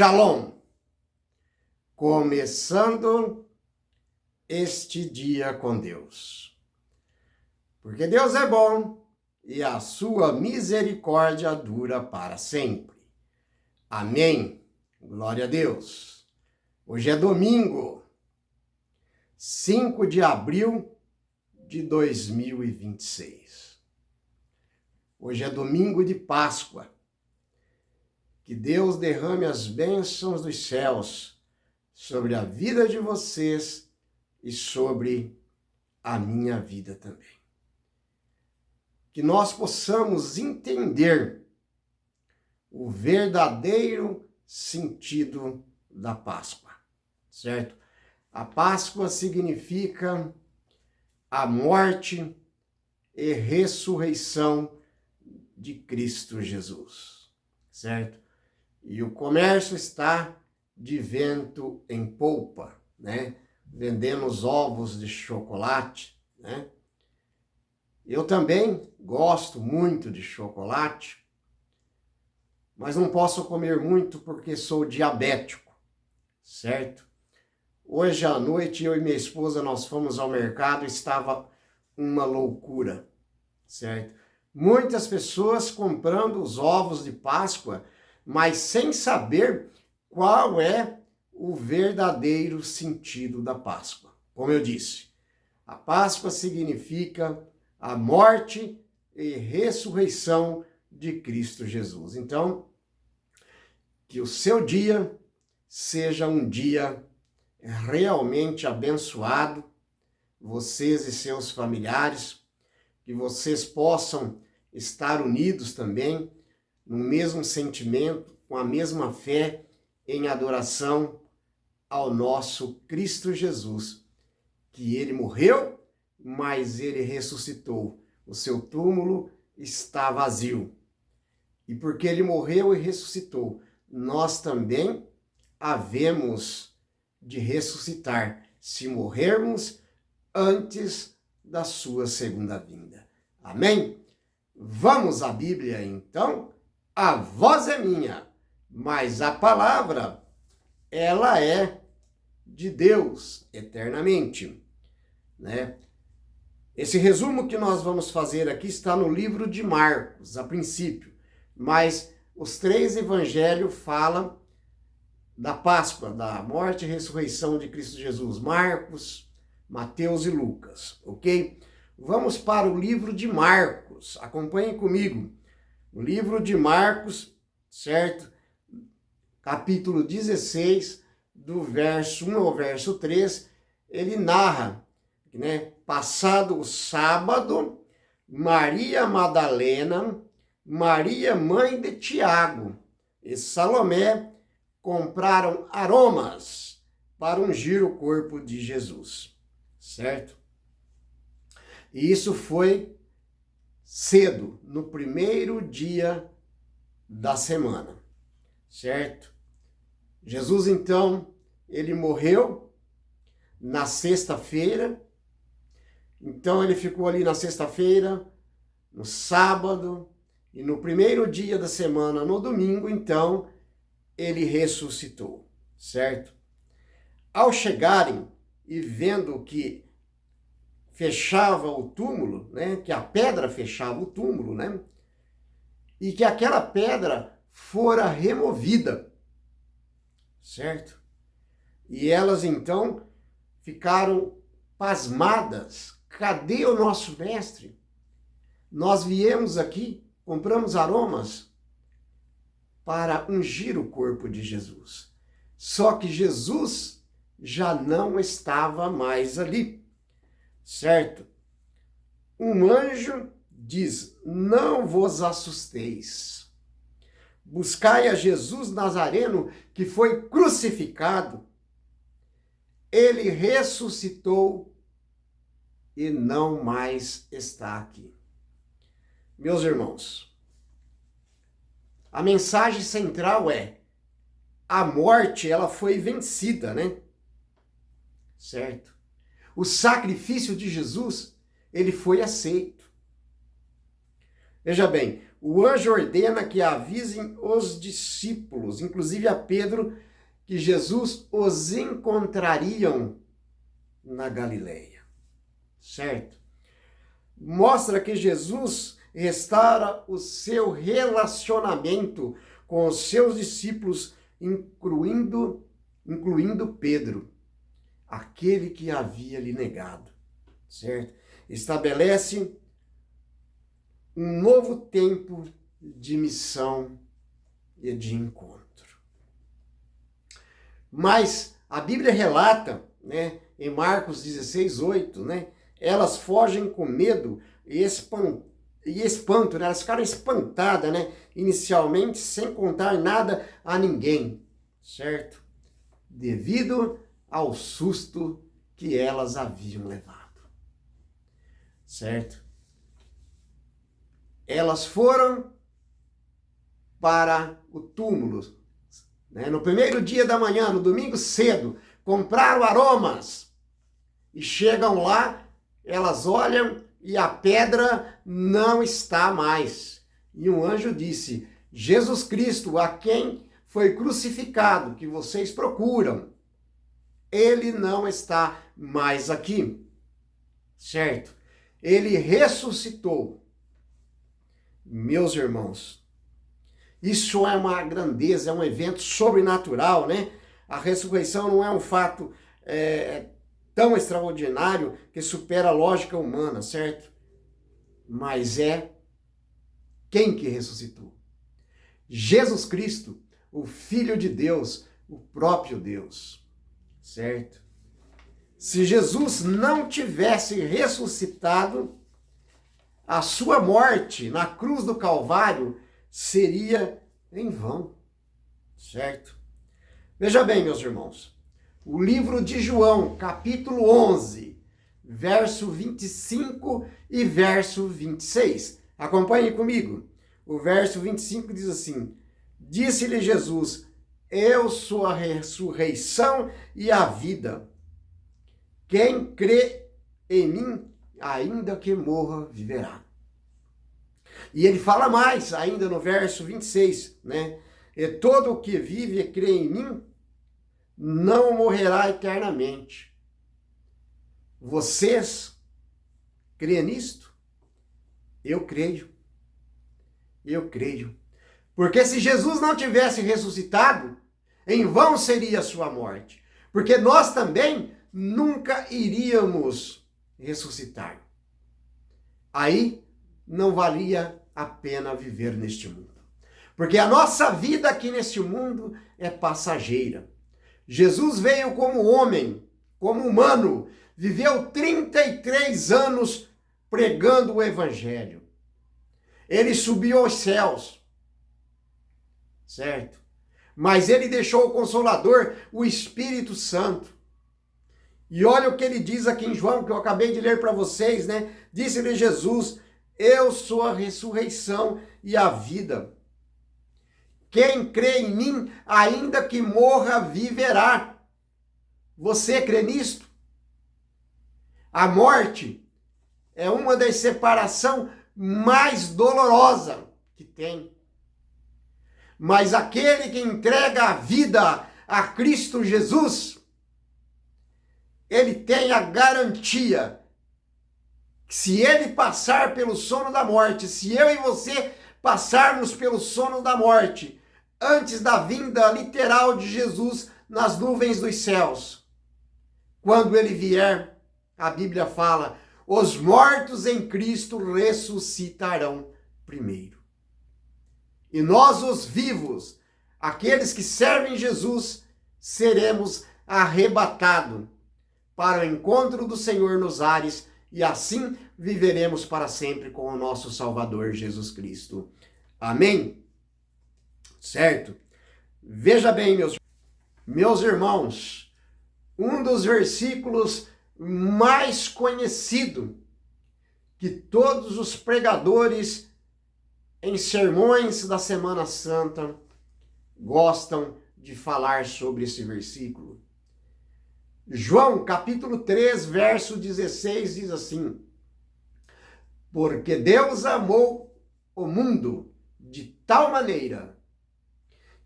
Shalom! Começando este dia com Deus. Porque Deus é bom e a sua misericórdia dura para sempre. Amém. Glória a Deus. Hoje é domingo, 5 de abril de 2026. Hoje é domingo de Páscoa. Que Deus derrame as bênçãos dos céus sobre a vida de vocês e sobre a minha vida também. Que nós possamos entender o verdadeiro sentido da Páscoa, certo? A Páscoa significa a morte e ressurreição de Cristo Jesus, certo? E o comércio está de vento em polpa, né? Vendendo os ovos de chocolate, né? Eu também gosto muito de chocolate, mas não posso comer muito porque sou diabético, certo? Hoje à noite, eu e minha esposa, nós fomos ao mercado e estava uma loucura, certo? Muitas pessoas comprando os ovos de Páscoa, mas sem saber qual é o verdadeiro sentido da Páscoa. Como eu disse, a Páscoa significa a morte e ressurreição de Cristo Jesus. Então, que o seu dia seja um dia realmente abençoado, vocês e seus familiares, que vocês possam estar unidos também no mesmo sentimento, com a mesma fé em adoração ao nosso Cristo Jesus, que ele morreu, mas ele ressuscitou. O seu túmulo está vazio. E porque ele morreu e ressuscitou, nós também havemos de ressuscitar, se morrermos antes da sua segunda vinda. Amém? Vamos à Bíblia, então? A voz é minha, mas a palavra, ela é de Deus eternamente, né? Esse resumo que nós vamos fazer aqui está no livro de Marcos, a princípio, mas os três evangelhos falam da Páscoa, da morte e ressurreição de Cristo Jesus, Marcos, Mateus e Lucas, ok? Vamos para o livro de Marcos, acompanhem comigo. O livro de Marcos, certo? Capítulo 16, do verso 1 ao verso 3, ele narra, né? Passado o sábado, Maria Madalena, Maria mãe de Tiago e Salomé compraram aromas para ungir o corpo de Jesus, certo? E isso foi cedo, no primeiro dia da semana, certo? Jesus, então, ele morreu na sexta-feira, então ele ficou ali na sexta-feira, no sábado, e no primeiro dia da semana, no domingo, então, ele ressuscitou, certo? Ao chegarem e vendo que fechava o túmulo, né? Que a pedra fechava o túmulo, né? E que aquela pedra fora removida, certo? E elas então ficaram pasmadas. Cadê o nosso mestre? Nós viemos aqui, compramos aromas para ungir o corpo de Jesus. Só que Jesus já não estava mais ali. Certo? Um anjo diz: não vos assusteis. Buscai a Jesus Nazareno, que foi crucificado. Ele ressuscitou e não mais está aqui. Meus irmãos, a mensagem central é: a morte, ela foi vencida, né? Certo? O sacrifício de Jesus, ele foi aceito. Veja bem, o anjo ordena que avisem os discípulos, inclusive a Pedro, que Jesus os encontrariam na Galileia, certo? Mostra que Jesus restaura o seu relacionamento com os seus discípulos, incluindo Pedro, aquele que havia lhe negado, certo? Estabelece um novo tempo de missão e de encontro. Mas a Bíblia relata, né, em Marcos 16:8, né, elas fogem com medo e espanto, né? Elas ficaram espantadas, né, inicialmente, sem contar nada a ninguém, certo? Devido ao susto que elas haviam levado, certo? Elas foram para o túmulo, né? No primeiro dia da manhã, no domingo cedo, compraram aromas e chegam lá, elas olham e a pedra não está mais. E um anjo disse: Jesus Cristo, a quem foi crucificado, que vocês procuram, ele não está mais aqui, certo? Ele ressuscitou. Meus irmãos, isso é uma grandeza, é um evento sobrenatural, né? A ressurreição não é um fato tão extraordinário que supera a lógica humana, certo? Mas é quem que ressuscitou? Jesus Cristo, o Filho de Deus, o próprio Deus, certo? Se Jesus não tivesse ressuscitado, a sua morte na cruz do Calvário seria em vão, certo? Veja bem, meus irmãos, o livro de João, capítulo 11, verso 25 e verso 26. Acompanhe comigo. O verso 25 diz assim: disse-lhe Jesus: eu sou a ressurreição e a vida. Quem crê em mim, ainda que morra, viverá. E ele fala mais ainda no verso 26, né? E todo o que vive e crê em mim não morrerá eternamente. Vocês creem nisto? Eu creio. Eu creio. Porque se Jesus não tivesse ressuscitado, em vão seria a sua morte. Porque nós também nunca iríamos ressuscitar. Aí não valia a pena viver neste mundo. Porque a nossa vida aqui neste mundo é passageira. Jesus veio como homem, como humano, viveu 33 anos pregando o evangelho. Ele subiu aos céus, certo? Mas ele deixou o Consolador, o Espírito Santo. E olha o que ele diz aqui em João, que eu acabei de ler para vocês, né? Disse-lhe Jesus: eu sou a ressurreição e a vida. Quem crê em mim, ainda que morra, viverá. Você crê nisto? A morte é uma das separações mais dolorosas que tem. Mas aquele que entrega a vida a Cristo Jesus, ele tem a garantia que se ele passar pelo sono da morte, se eu e você passarmos pelo sono da morte, antes da vinda literal de Jesus nas nuvens dos céus, quando ele vier, a Bíblia fala, os mortos em Cristo ressuscitarão primeiro. E nós, os vivos, aqueles que servem Jesus, seremos arrebatados para o encontro do Senhor nos ares, e assim viveremos para sempre com o nosso Salvador Jesus Cristo. Amém? Certo? Veja bem, meus irmãos, um dos versículos mais conhecidos que todos os pregadores em sermões da Semana Santa gostam de falar sobre esse versículo. João, capítulo 3, verso 16, diz assim: porque Deus amou o mundo de tal maneira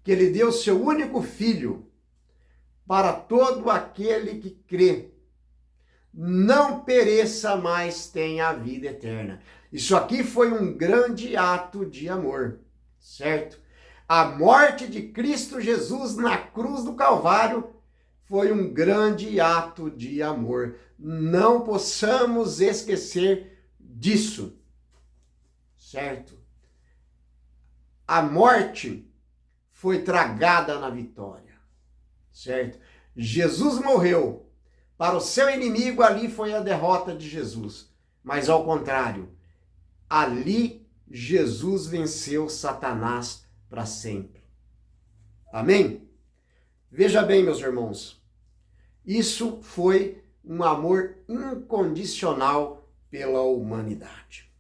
que ele deu seu único filho para todo aquele que crê, não pereça, mas tenha a vida eterna. Isso aqui foi um grande ato de amor, certo? A morte de Cristo Jesus na cruz do Calvário foi um grande ato de amor. Não possamos esquecer disso, certo? A morte foi tragada na vitória, certo? Jesus morreu. Para o seu inimigo, ali foi a derrota de Jesus. Mas ao contrário, ali Jesus venceu Satanás para sempre. Amém? Veja bem, meus irmãos, isso foi um amor incondicional pela humanidade.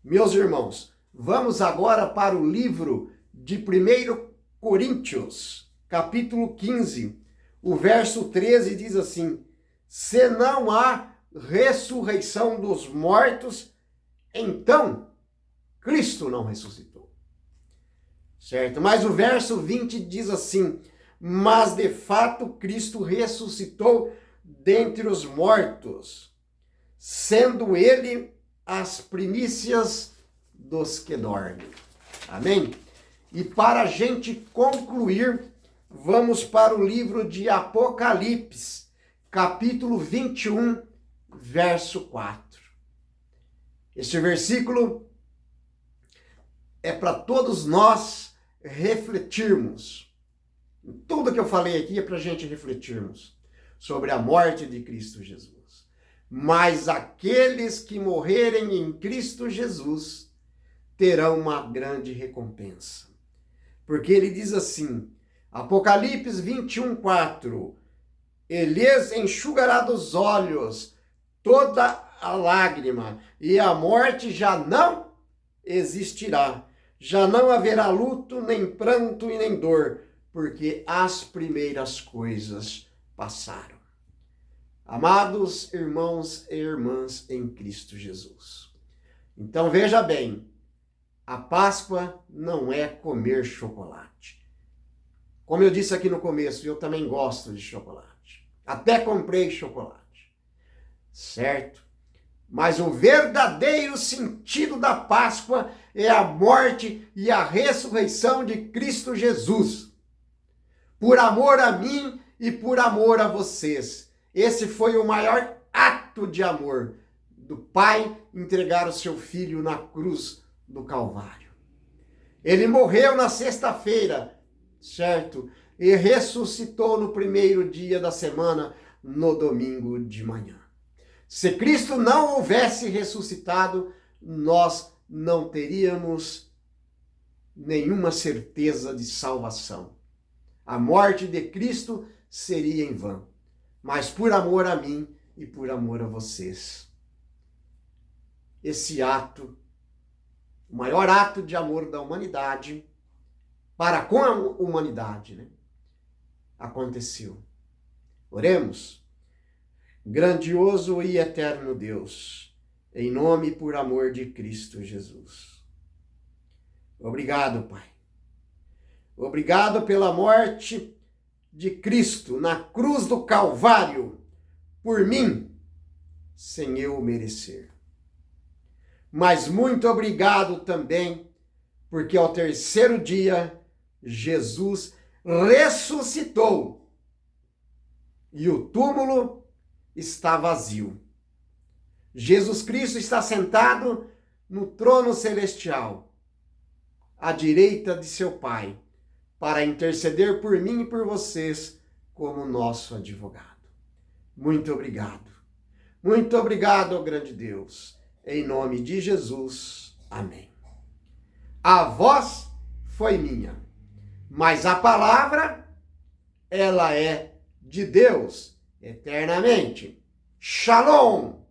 Meus irmãos, vamos agora para o livro de 1 Coríntios, capítulo 15. O verso 13 diz assim: se não há ressurreição dos mortos, então Cristo não ressuscitou. Certo? Mas o verso 20 diz assim: mas de fato Cristo ressuscitou dentre os mortos, sendo ele as primícias dos que dormem. Amém? E para a gente concluir, vamos para o livro de Apocalipse, capítulo 21, verso 4. Este versículo é para todos nós refletirmos. Tudo que eu falei aqui é para a gente refletirmos sobre a morte de Cristo Jesus. Mas aqueles que morrerem em Cristo Jesus terão uma grande recompensa. Porque ele diz assim, Apocalipse 21, 4, ele lhes enxugará dos olhos toda a lágrima, e a morte já não existirá. Já não haverá luto, nem pranto e nem dor, porque as primeiras coisas passaram. Amados irmãos e irmãs em Cristo Jesus. Então veja bem, a Páscoa não é comer chocolate. Como eu disse aqui no começo, eu também gosto de chocolate. Até comprei chocolate, certo? Mas o verdadeiro sentido da Páscoa é a morte e a ressurreição de Cristo Jesus. Por amor a mim e por amor a vocês. Esse foi o maior ato de amor do Pai entregar o seu Filho na cruz do Calvário. Ele morreu na sexta-feira, certo? E ressuscitou no primeiro dia da semana, no domingo de manhã. Se Cristo não houvesse ressuscitado, nós não teríamos nenhuma certeza de salvação. A morte de Cristo seria em vão, mas por amor a mim e por amor a vocês. Esse ato, o maior ato de amor da humanidade, para com a humanidade, né? Aconteceu. Oremos. Grandioso e eterno Deus, em nome e por amor de Cristo Jesus. Obrigado, Pai. Obrigado pela morte de Cristo na cruz do Calvário, por mim, sem eu merecer. Mas muito obrigado também, porque ao terceiro dia, Jesus ressuscitou e o túmulo está vazio. Jesus Cristo está sentado no trono celestial, à direita de seu Pai, para interceder por mim e por vocês como nosso advogado. Muito obrigado. Muito obrigado, ó grande Deus. Em nome de Jesus. Amém. A voz foi minha, mas a palavra, ela é de Deus eternamente. Shalom!